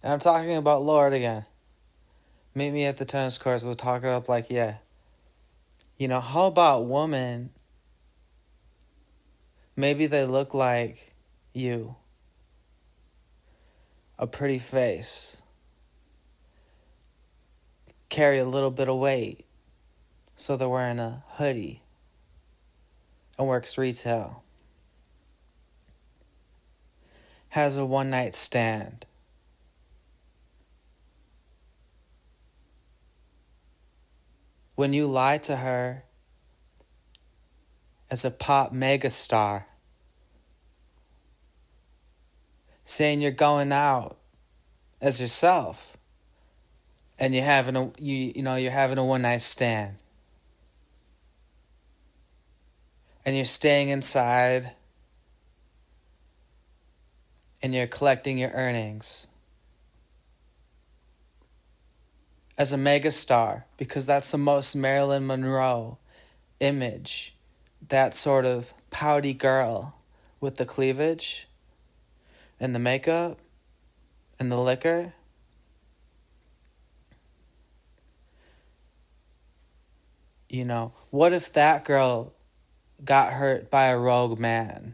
And I'm talking about Lorde again. Meet me at the tennis courts. We'll talk it up like, yeah. How about women? Maybe they look like you. A pretty face. Carry a little bit of weight. So they're wearing a hoodie. And works retail. Has a one-night stand. When you lie to her as a pop megastar, saying you're going out as yourself, and you're having a one-night stand, and you're staying inside, and you're collecting your earnings as a megastar, because that's the most Marilyn Monroe image, that sort of pouty girl with the cleavage and the makeup and the liquor. What if that girl got hurt by a rogue man?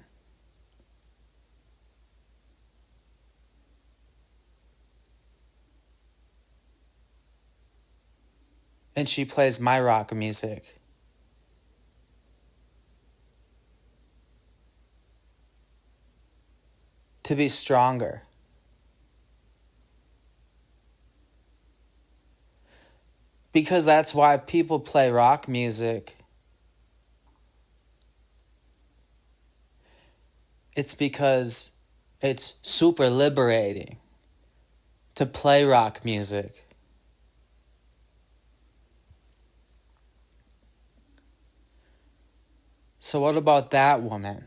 And she plays my rock music. To be stronger. Because that's why people play rock music. It's because it's super liberating to play rock music. So what about that woman?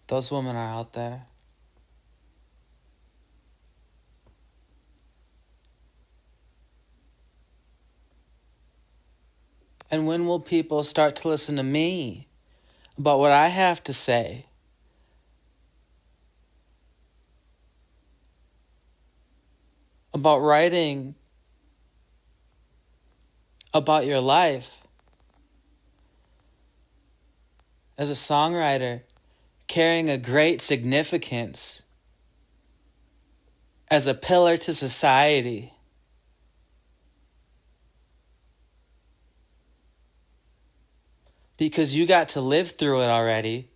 Those women are out there. And when will people start to listen to me about what I have to say? About writing about your life as a songwriter, carrying a great significance as a pillar to society. Because you got to live through it already.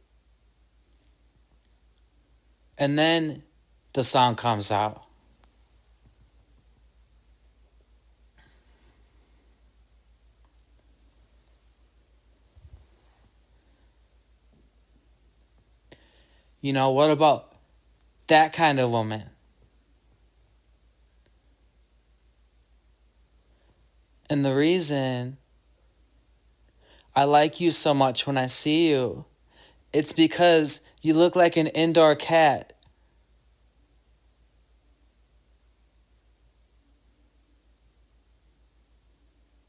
And then the song comes out. What about that kind of woman? And the reason I like you so much when I see you, it's because you look like an indoor cat.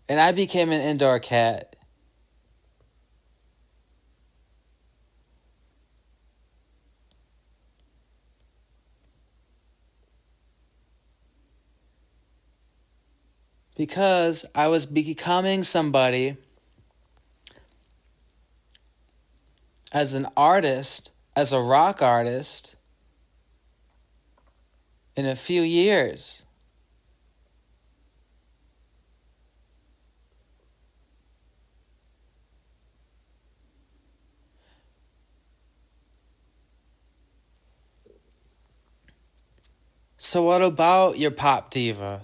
And I became an indoor cat. Because I was becoming somebody as an artist, as a rock artist, in a few years. So what about your pop diva?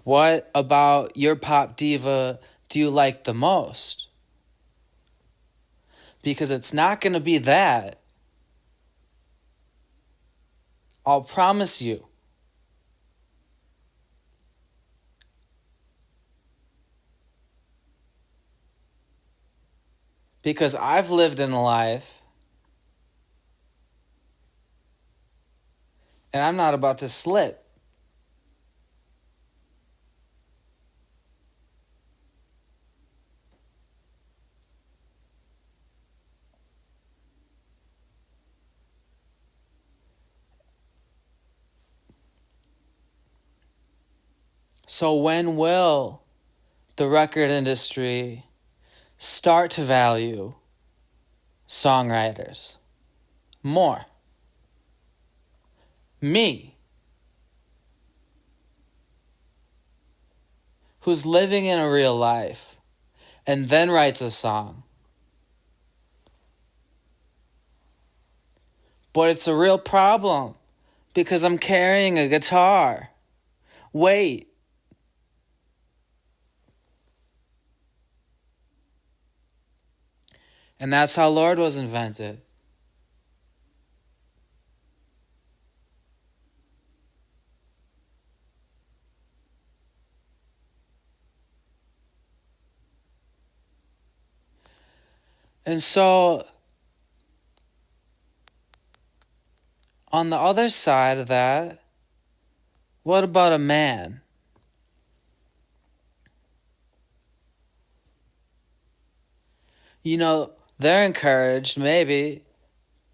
What about your pop diva do you like the most? Because it's not going to be that. I'll promise you. Because I've lived in a life, and I'm not about to slip. So when will the record industry start to value songwriters more? Me, who's living in a real life and then writes a song. But it's a real problem because I'm carrying a guitar. Wait. And that's how Lorde was invented. And so, on the other side of that, what about a man? You know, they're encouraged, maybe,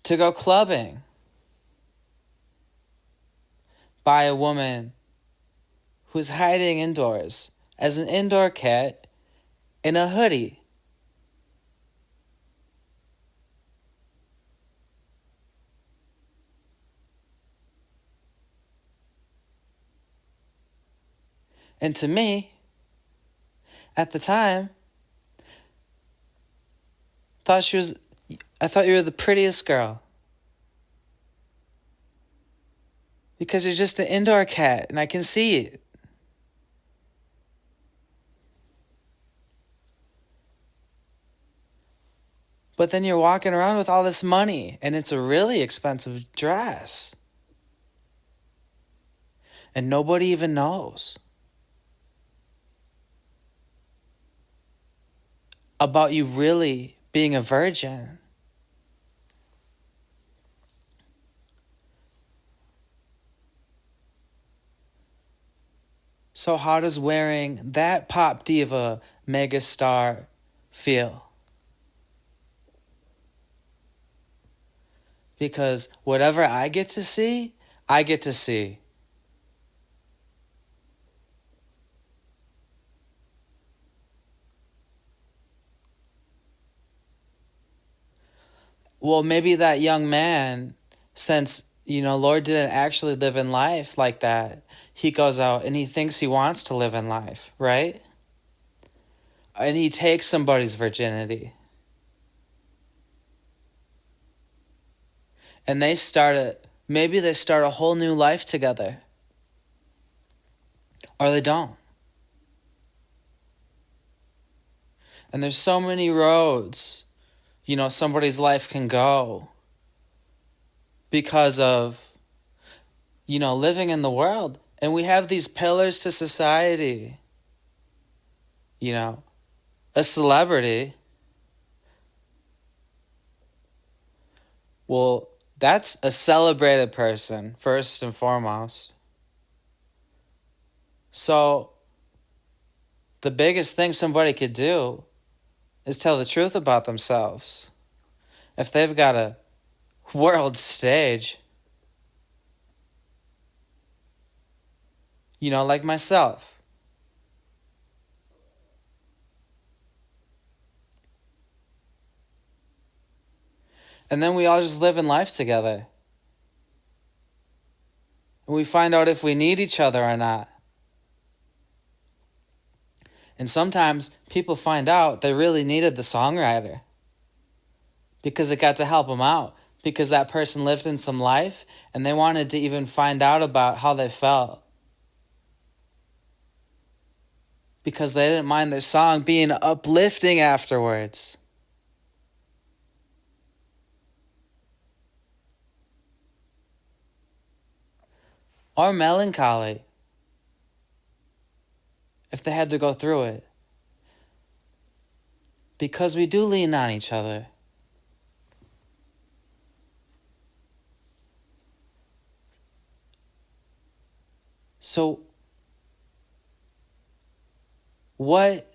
to go clubbing by a woman who's hiding indoors as an indoor cat in a hoodie. And to me, at the time, I thought you were the prettiest girl. Because you're just an indoor cat and I can see it. But then you're walking around with all this money and it's a really expensive dress. And nobody even knows about you really being a virgin. So how does wearing that pop diva megastar feel? Because whatever I get to see, I get to see. Well, maybe that young man, since, Lorde didn't actually live in life like that, he goes out and he thinks he wants to live in life, right? And he takes somebody's virginity. And maybe they start a whole new life together. Or they don't. And there's so many roads, somebody's life can go because of, living in the world. And we have these pillars to society. A celebrity. Well, that's a celebrated person, first and foremost. So, the biggest thing somebody could do is tell the truth about themselves. If they've got a world stage, like myself. And then we all just live in life together. And we find out if we need each other or not. And sometimes people find out they really needed the songwriter because it got to help them out. Because that person lived in some life and they wanted to even find out about how they felt. Because they didn't mind their song being uplifting afterwards. Or melancholy, if they had to go through it. Because we do lean on each other. So, what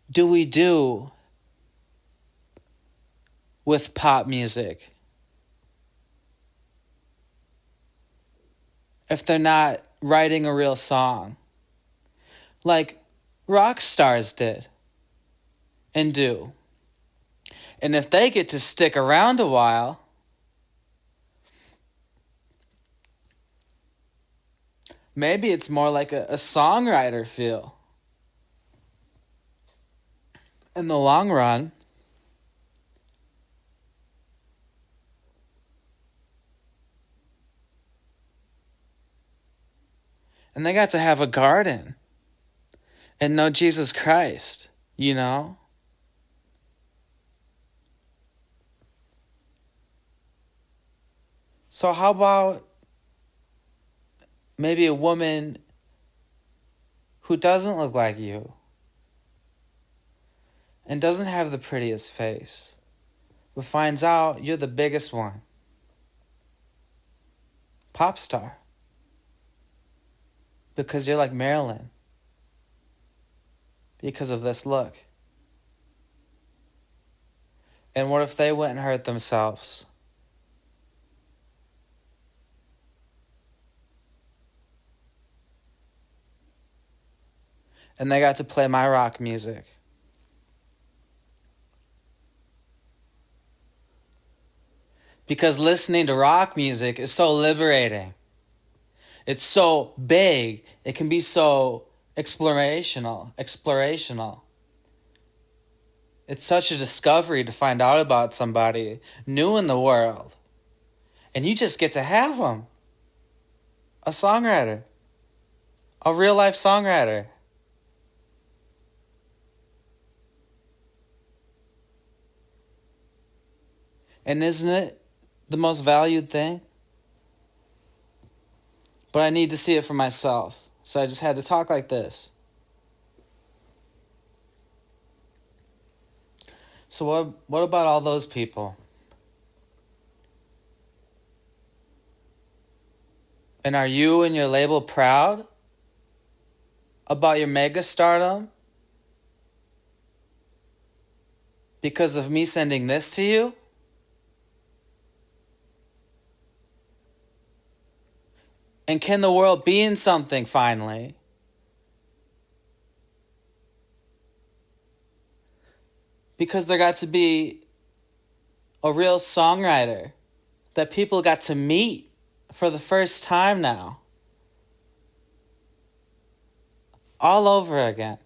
do we do with pop music if they're not writing a real song? like rock stars did and do. And if they get to stick around a while, maybe it's more like a songwriter feel. In the long run, and they got to have a garden and know Jesus Christ, you know? So how about maybe a woman who doesn't look like you and doesn't have the prettiest face, but finds out you're the biggest one? Pop star. Because you're like Marilyn. Because of this look. And what if they went and hurt themselves? And they got to play my rock music. Because listening to rock music is so liberating. It's so big. It can be so explorational. It's such a discovery to find out about somebody new in the world. And you just get to have them. A songwriter. A real life songwriter. And isn't it the most valued thing? But I need to see it for myself. So I just had to talk like this. So what about all those people? And are you and your label proud about your mega stardom? Because of me sending this to you? And can the world be in something finally? Because there got to be a real songwriter that people got to meet for the first time now. All over again.